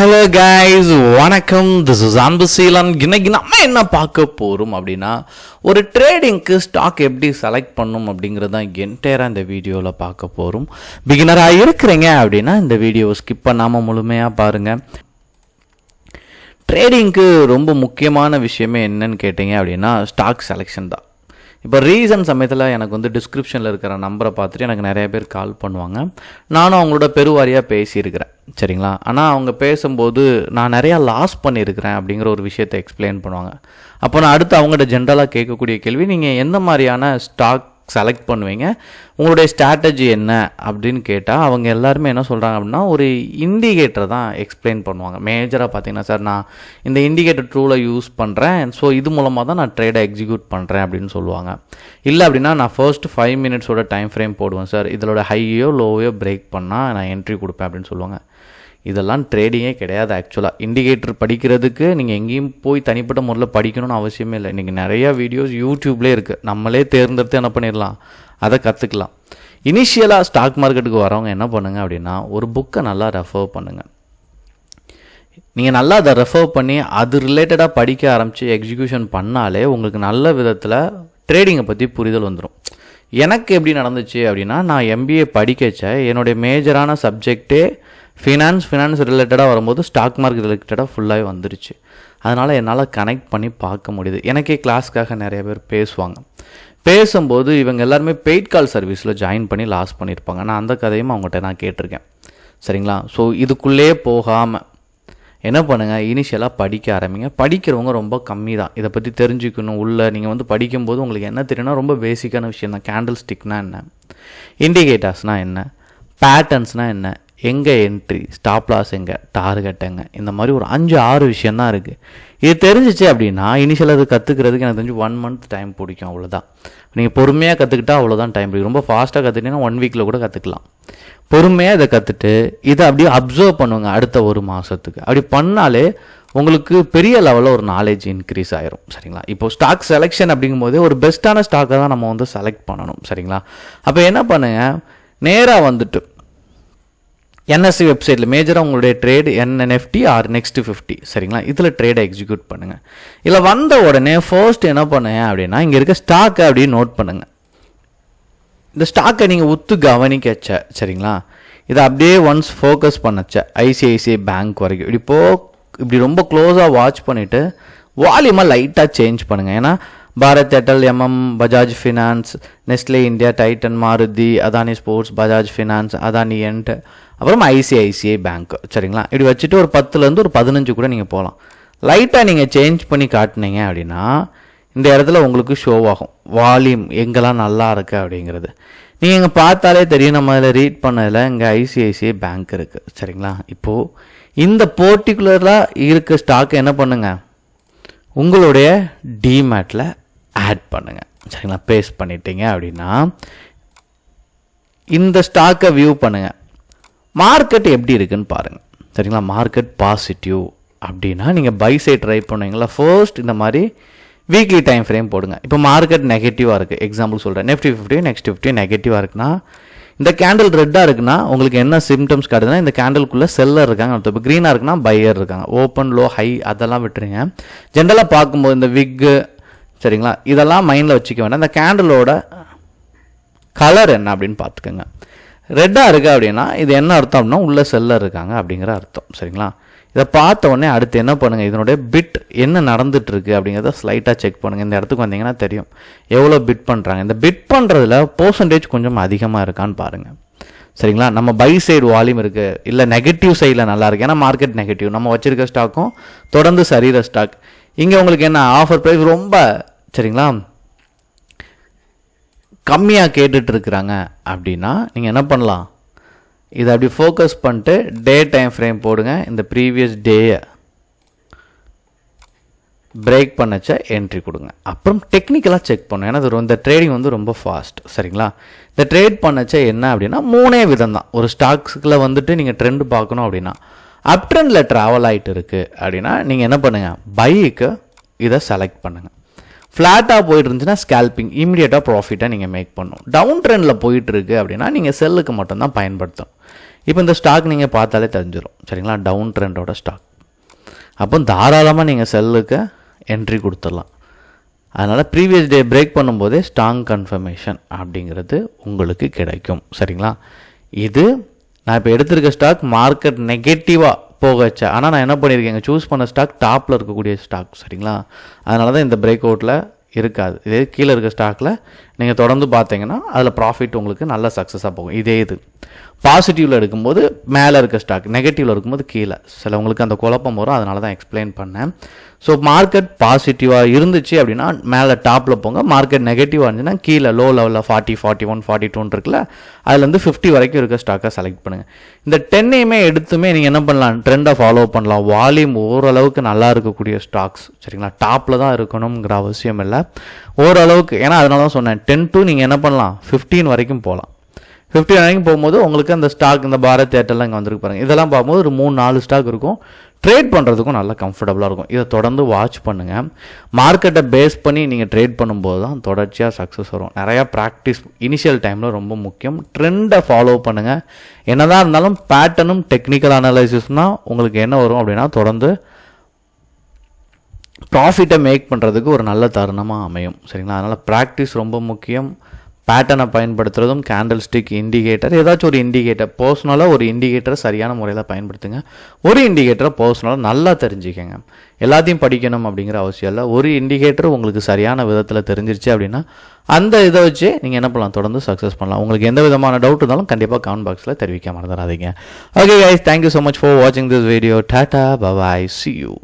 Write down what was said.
Hello guys, வணக்கம். This is Anbuseelan. இன்னைக்கு நம்ம என்ன பார்க்க போகிறோம் அப்படின்னா, ஒரு ட்ரேடிங்க்கு ஸ்டாக் எப்படி செலக்ட் பண்ணும் அப்படிங்கிறது தான் என்டையராக இந்த வீடியோவில் பார்க்க போகிறோம். பிகினராக இருக்கிறீங்க அப்படின்னா இந்த வீடியோவை ஸ்கிப் பண்ணாமல் முழுமையாக பாருங்கள். ட்ரேடிங்க்கு ரொம்ப முக்கியமான விஷயமே என்னன்னு கேட்டிங்க அப்படின்னா ஸ்டாக் செலெக்ஷன் தான். இப்போ ரீசன்ட் சமயத்தில் எனக்கு வந்து டிஸ்கிரிப்ஷனில் இருக்கிற நம்பரை பார்த்துட்டு எனக்கு நிறைய பேர் கால் பண்ணுவாங்க. நானும் அவங்களோட பெருவாரியாக பேசியிருக்கிறேன், சரிங்களா. ஆனால் அவங்க பேசும்போது நான் நிறையா லாஸ் பண்ணியிருக்கிறேன் அப்படிங்கிற ஒரு விஷயத்தை எக்ஸ்பிளைன் பண்ணுவாங்க. அப்போ நான் அடுத்து அவங்கள்ட்ட ஜென்ரலாக கேட்கக்கூடிய கேள்வி, நீங்கள் எந்த மாதிரியான ஸ்டாக் செலக்ட் பண்ணுவீங்க, உங்களுடைய ஸ்ட்ராட்டஜி என்ன அப்படின்னு கேட்டால் அவங்க எல்லாருமே என்ன சொல்கிறாங்க அப்படின்னா, ஒரு இண்டிகேட்டரை தான் எக்ஸ்பிளைன் பண்ணுவாங்க. மேஜராக பார்த்தீங்கன்னா, சார் நான் இந்த இண்டிகேட்டர் ட்ரூவில் யூஸ் பண்ணுறேன், ஸோ இது மூலமாக தான் நான் ட்ரேடை எக்ஸிக்யூட் பண்ணுறேன் அப்படின்னு சொல்லுவாங்க. இல்லை அப்படின்னா நான் ஃபர்ஸ்ட் 5 மினிட்ஸோட டைம் ஃப்ரேம் போடுவேன் சார், இதோட ஹையோ லோவையோ பிரேக் பண்ணால் நான் என்ட்ரி கொடுப்பேன் அப்படின்னு சொல்லுவாங்க. இதெல்லாம் ட்ரேடிங்கே கிடையாது. ஆக்சுவலாக இண்டிகேட்டர் படிக்கிறதுக்கு நீங்கள் எங்கேயும் போய் தனிப்பட்ட முறையில் படிக்கணும்னு அவசியமே இல்லை. இன்றைக்கி நிறையா வீடியோஸ் யூடியூப்லேயே இருக்குது, நம்மளே தேர்ந்தெடுத்து என்ன பண்ணிடலாம், அதை கற்றுக்கலாம். இனிஷியலாக ஸ்டாக் மார்க்கெட்டுக்கு வரவங்க என்ன பண்ணுங்கள் அப்படின்னா, ஒரு புக்கை நல்லா ரெஃபர் பண்ணுங்கள். நீங்கள் நல்லா அதை ரெஃபர் பண்ணி அது ரிலேட்டடாக படிக்க ஆரம்பித்து எக்ஸிக்யூஷன் பண்ணாலே உங்களுக்கு நல்ல விதத்தில் ட்ரேடிங்கை பற்றி புரிதல் வந்துடும். எனக்கு எப்படி நடந்துச்சு அப்படின்னா, நான் எம்பிஏ படிக்கச்ச என்னுடைய மேஜரான சப்ஜெக்டே ஃபினான்ஸ் ரிலேட்டடாக வரும்போது ஸ்டாக் மார்க்கெட் ரிலேட்டடாக ஃபுல்லாகவே வந்துருச்சு. அதனால் என்னால் கனெக்ட் பண்ணி பார்க்க முடியுது. எனக்கே கிளாஸ்க்காக நிறைய பேர் பேசுவாங்க. பேசும்போது இவங்க எல்லாருமே பெய்ட் கால் சர்வீஸில் ஜாயின் பண்ணி லாஸ் பண்ணியிருப்பாங்க. நான் அந்த கதையும் அவங்ககிட்ட நான் கேட்டிருக்கேன், சரிங்களா. ஸோ இதுக்குள்ளே போகாமல் என்ன பண்ணுங்கள், இனிஷியலாக படிக்க ஆரம்பிங்க. படிக்கிறவங்க ரொம்ப கம்மி தான் இதை பற்றி தெரிஞ்சுக்கணும். நீங்கள் வந்து படிக்கும்போது உங்களுக்கு என்ன தெரியும்னா, ரொம்ப பேசிக்கான விஷயம் தான். கேண்டில் ஸ்டிக்னால் என்ன, இண்டிகேட்டர்ஸ்னால் என்ன, பேட்டர்ன்ஸ்னால் என்ன, எங்கே என்ட்ரி, ஸ்டாப் லாஸ் எங்கே, டார்கெட் எங்கே, இந்த மாதிரி ஒரு 5-6 விஷயந்தான் இருக்குது. இது தெரிஞ்சிச்சு அப்படின்னா இனிஷியலாக அது கற்றுக்கிறதுக்கு எனக்கு தெரிஞ்சு 1 மந்த் டைம் பிடிக்கும், அவ்வளோதான். நீங்கள் பொறுமையாக கற்றுக்கிட்டா அவ்வளோதான் டைம் பிடிக்கும். ரொம்ப ஃபாஸ்ட்டாக கற்றுக்கிட்டீங்கன்னா 1 வீக்கில் கூட கற்றுக்கலாம். பொறுமையாக இதை கற்றுட்டு இதை அப்படியே அப்சர்வ் பண்ணுவாங்க அடுத்த 1 மாதத்துக்கு. அப்படி பண்ணாலே உங்களுக்கு பெரிய லெவலில் ஒரு நாலேஜ் இன்க்ரீஸ் ஆயிரும், சரிங்களா. இப்போ ஸ்டாக் செலெக்ஷன் அப்படிங்கும்போதே ஒரு பெஸ்ட்டான ஸ்டாக்கை தான் நம்ம வந்து செலக்ட் பண்ணணும், சரிங்களா. அப்போ என்ன பண்ணுங்கள், நேராக வந்துட்டு என்எஸ்சி வெப்சைட்டில் மேஜராக உங்களுடைய ட்ரேடு NNFT ஆர் நெக்ஸ்ட் 50, சரிங்களா. இதில் ட்ரேடை எக்ஸிக்யூட் பண்ணுங்கள். இல்லை வந்த உடனே ஃபர்ஸ்ட் என்ன பண்ணுங்க அப்படின்னா, இங்கே இருக்க ஸ்டாக்கை அப்படியே நோட் பண்ணுங்கள். இந்த ஸ்டாக்கை நீங்கள் உத்து கவனிக்கச்ச, சரிங்களா. இதை அப்படியே ஒன்ஸ் ஃபோக்கஸ் பண்ணச்ச ICICI பேங்க் வரைக்கும் இப்படி ரொம்ப க்ளோஸாக வாட்ச் பண்ணிவிட்டு வால்யூமாக லைட்டாக சேஞ்ச் பண்ணுங்கள். ஏன்னா Bharat Airtel, Bajaj finance, Nestle India, Titan, Maruti, Adani sports, Bajaj finance, Adani end, அப்புறம் ICICI பேங்க், சரிங்களா. இப்படி வச்சுட்டு ஒரு 10லேருந்து ஒரு 15 கூட நீங்கள் போகலாம். லைட்டாக நீங்கள் சேஞ்ச் பண்ணி காட்டினீங்க அப்படின்னா இந்த இடத்துல உங்களுக்கு ஷோ ஆகும் வால்யூம் எங்கெல்லாம் நல்லா இருக்குது அப்படிங்கிறது. நீங்கள் இங்கே பார்த்தாலே தெரியும், நம்ம அதில் ரீட் பண்ணதில் இங்கே ICICI பேங்க் இருக்குது, சரிங்களா. இப்போது இந்த பர்டிகுலராக இருக்க ஸ்டாக்கை என்ன பண்ணுங்கள், உங்களுடைய டிமேட்டில் ஆட் பண்ணுங்கள், சரிங்களா. பேஸ்ட் பண்ணிட்டீங்க அப்படின்னா இந்த ஸ்டாக்கை வியூ பண்ணுங்கள். மார்க்கெட் எப்படி இருக்குன்னு பாருங்கள், சரிங்களா. மார்க்கெட் பாசிட்டிவ் அப்படின்னா நீங்கள் பை சைட் ட்ரை பண்ணுவீங்களா. ஃபர்ஸ்ட் இந்த மாதிரி வீக்லி டைம் ஃப்ரேம் போடுங்க. இப்போ மார்க்கெட் நெகட்டிவாக இருக்குது, எக்ஸாம்பிள் சொல்கிறேன். Nifty 50 நெக்ஸ்ட் 50 நெகட்டிவாக இருக்குன்னா, இந்த கேண்டில் ரெட்டாக இருக்குன்னா உங்களுக்கு என்ன சிம்டம்ஸ் காட்டுதுன்னா, இந்த கேண்டிலுக்குள்ளே செல்லர் இருக்காங்க. இப்போ க்ரீனாக இருக்குன்னா பையர் இருக்காங்க. ஓப்பன், லோ, ஹை அதெல்லாம் விட்டுருங்க. ஜென்ரலாக பார்க்கும்போது இந்த விக்கு, சரிங்களா, இதெல்லாம் மைண்டில் வச்சுக்க வேண்டாம். இந்த கேண்டிலோட கலர் என்ன அப்படின்னு பார்த்துக்கோங்க. ரெட்டாக இருக்குது அப்படின்னா இது என்ன அர்த்தம் அப்படின்னா உள்ளே செல்லர் இருக்காங்க அப்படிங்கிற அர்த்தம், சரிங்களா. இதை பார்த்த உடனே அடுத்து என்ன பண்ணுங்கள், இதனுடைய பிட் என்ன நடந்துட்டுருக்கு அப்படிங்கிறத ஸ்லைட்டாக செக் பண்ணுங்கள். இந்த இடத்துக்கு வந்தீங்கன்னா தெரியும் எவ்வளோ பிட் பண்ணுறாங்க. இந்த பிட் பண்ணுறதுல பர்சன்டேஜ் கொஞ்சம் அதிகமாக இருக்கான்னு பாருங்கள், சரிங்களா. நம்ம பை சைடு வால்யூம் இருக்குது, இல்லை நெகட்டிவ் சைடில் நல்லா இருக்குது. ஏன்னா மார்க்கெட் நெகட்டிவ், நம்ம வச்சுருக்க ஸ்டாக்கும் தொடர்ந்து சரிகிற ஸ்டாக். இங்கே உங்களுக்கு என்ன ஆஃபர் ப்ரைஸ் ரொம்ப, சரிங்களா, கம்மியாக கேட்டுட்ருக்குறாங்க அப்படின்னா நீங்கள் என்ன பண்ணலாம், இதை அப்படி ஃபோக்கஸ் பண்ணிட்டு டே டைம் ஃப்ரேம் போடுங்க. இந்த ப்ரீவியஸ் டேயை பிரேக் பண்ணச்ச என்ட்ரி கொடுங்க. அப்புறம் டெக்னிக்கலாக செக் பண்ணும். ஏன்னா இந்த ட்ரேடிங் வந்து ரொம்ப ஃபாஸ்ட், சரிங்களா. இந்த ட்ரேட் பண்ணச்ச என்ன அப்படின்னா 3 விதம் தான். ஒரு ஸ்டாக்ஸுக்குள்ள வந்துட்டு நீங்கள் ட்ரெண்ட் பார்க்கணும் அப்படின்னா, அப் ட்ரெண்டில் ட்ராவல் ஆகிட்டு இருக்குது அப்படின்னா நீங்கள் என்ன பண்ணுங்கள், பைக்கு இதை செலக்ட் பண்ணுங்கள். ஃப்ளாட்டாக போயிட்டு இருந்துச்சுன்னா ஸ்கேல்பிங், இமீடியட்டாக ப்ராஃபிட்டாக நீங்கள் மேக் பண்ணணும். டவுன் ட்ரெண்டில் போயிட்டுருக்கு அப்படின்னா நீங்கள் செல்லுக்கு மட்டும்தான் பயன்படுத்தணும். இப்போ இந்த ஸ்டாக் நீங்கள் பார்த்தாலே தெரிஞ்சிடும் சரிங்களா, டவுன் ட்ரெண்டோட ஸ்டாக். அப்போ தாராளமாக நீங்கள் செல்லுக்கு என்ட்ரி கொடுத்துடலாம். அதனால் ப்ரீவியஸ் டே பிரேக் பண்ணும்போதே ஸ்ட்ராங் கன்ஃபர்மேஷன் அப்படிங்கிறது உங்களுக்கு கிடைக்கும் சரிங்களா. இது நான் இப்போ எடுத்திருக்க ஸ்டாக் மார்க்கெட் நெகட்டிவாக போக வச்சா, ஆனால் நான் என்ன பண்ணியிருக்கேங்க, சூஸ் பண்ண ஸ்டாக் டாப்பில் இருக்கக்கூடிய ஸ்டாக் சரிங்களா. அதனால தான் இந்த பிரேக் அவுட்டில் இருக்காது. இதே கீழே இருக்க ஸ்டாக்கில் நீங்கள் தொடர்ந்து பார்த்தீங்கன்னா அதில் ப்ராஃபிட் உங்களுக்கு நல்ல சக்ஸஸாக போகும். இதே இது பாசிட்டிவில் எடுக்கும்போது மேலே இருக்க ஸ்டாக், நெகட்டிவில் இருக்கும்போது கீழே. சிலவங்களுக்கு அந்த குழப்பம் வரும், அதனால தான் எக்ஸ்பிளைன் பண்ணேன். ஸோ மார்க்கெட் பாசிட்டிவாக இருந்துச்சு அப்படின்னா மேலே டாப்பில் போங்க, மார்க்கெட் நெகட்டிவாக இருந்துச்சுன்னா கீழே லோ லெவலில் 40, 41, 42 இருக்குல்ல, அதுலேருந்து 50 வரைக்கும் இருக்க ஸ்டாக்கை செலக்ட் பண்ணுங்கள். இந்த 10ஐயுமே எடுத்துமே நீங்கள் என்ன பண்ணலாம், ட்ரெண்டை ஃபாலோ பண்ணலாம். வால்யூம் ஓரளவுக்கு நல்லா இருக்கக்கூடிய ஸ்டாக்ஸ் சரிங்களா, டாப்பில் தான் இருக்கணுங்கிற அவசியம் இல்லை, ஓரளவுக்கு. ஏன்னா அதனால தான் சொன்னேன் 10 to நீங்கள் என்ன பண்ணலாம் 15 வரைக்கும் போகலாம். 15 வரைக்கும் போகும்போது உங்களுக்கு அந்த ஸ்டாக், இந்த பாரத் ஏர்டெல்லாம் இங்கே வந்துருக்கு பாருங்கள், இதெல்லாம் பார்க்கும்போது ஒரு 3-4 ஸ்டாக் இருக்கும், ட்ரேட் பண்ணுறதுக்கும் நல்லா கம்ஃபர்டபுளாக இருக்கும். இதை தொடர்ந்து வாட்ச் பண்ணுங்கள். மார்க்கெட்டை பேஸ் பண்ணி நீங்கள் ட்ரேட் பண்ணும்போது தான் தொடர்ச்சியாக சக்ஸஸ் வரும். நிறையா ப்ராக்டிஸ் இனிஷியல் டைமில் ரொம்ப முக்கியம். ட்ரெண்டை ஃபாலோ பண்ணுங்கள். என்னதான் இருந்தாலும் பேட்டர்னும் டெக்னிக்கல் அனலைசிஸ்னால் உங்களுக்கு என்ன வரும் அப்படின்னா தொடர்ந்து ப்ராஃபிட்டை மேக் பண்ணுறதுக்கு ஒரு நல்ல தருணமாக அமையும் சரிங்களா. அதனால் ப்ராக்டிஸ் ரொம்ப முக்கியம். பேட்டர்னை பயன்படுத்துகிறதும், கேண்டில் ஸ்டிக், இண்டிகேட்டர், ஏதாச்சும் ஒரு இண்டிகேட்டர் பர்சனலாக ஒரு இண்டிகேட்டரை சரியான முறையில் பயன்படுத்துங்க. ஒரு இண்டிகேட்டரை பர்சனலாக நல்லா தெரிஞ்சுக்கங்க. எல்லாத்தையும் படிக்கணும் அப்படிங்கிற அவசியம் இல்லை. ஒரு இண்டிகேட்டர் உங்களுக்கு சரியான விதத்தில் தெரிஞ்சிருச்சு அப்படின்னா அந்த இதை வச்சு நீங்கள் என்ன பண்ணலாம், தொடர்ந்து சக்ஸஸ் பண்ணலாம். உங்களுக்கு எந்த விதமான டவுட் இருந்தாலும் கண்டிப்பாக கமெண்ட் பாக்ஸில் தெரிவிக்க மறந்துடாதீங்க. Okay guys, thank you so much for வாட்சிங் this video. Tata, bye, see you.